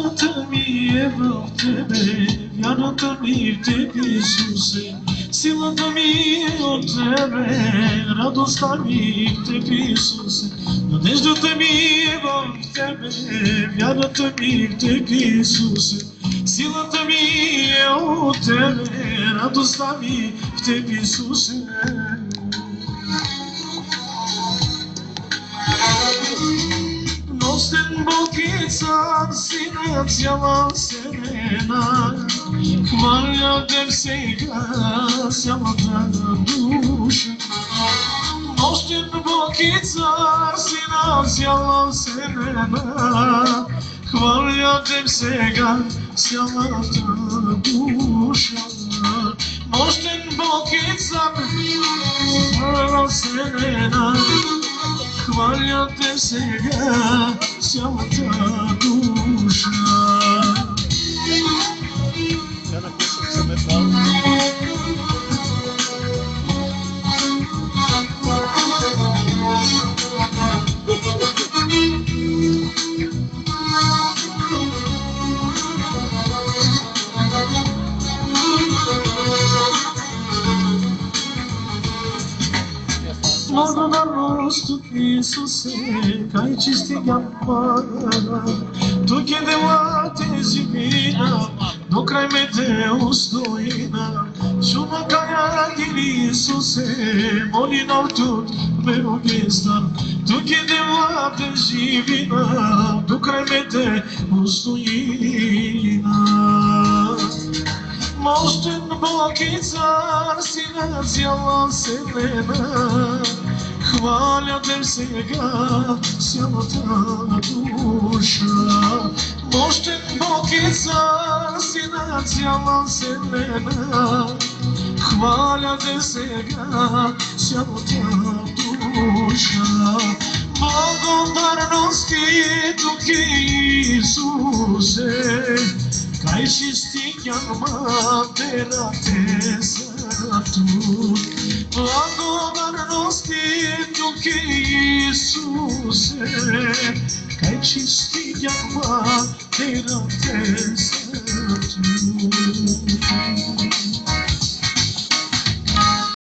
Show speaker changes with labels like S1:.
S1: Силата ми е в Тебе, вярата ми в Тебе, Исусе. Силата ми е от Тебе, радостта ми в Тебе, Исусе. Надеждата ми е в Тебе, вярата ми в Тебе, Исусе. Силата ми е от Тебе, радостта ми в Тебе, Исусе. Нощен Бог и Цар си на цяла вселена, хваля Теб сега цялата душа. Нощен Бог и Цар си на цяла вселена, хваля Теб сега цялата душа. Нощен Бог и Цар цяла вселена, хваля Те сега цялата душа. Благодарност от Исусе, кай че стигам пара. Тук е дела тези вина, до край ме те устоина. Шума кая гили Исусе, моли навтут ме обестар. Тук е дела тези вина, до край ме те устоина. Мощен Бог и Цар си на цяла вселена, хваля Теб сега цялата душа. Мощен Бог и Цар си на цяла вселена, хваля Теб сега цялата душа. Благодарности тук Исусе, кай ще стигам матера Те сърто. Благодарности тук Исусе, кай ще стигам матера Те сърто.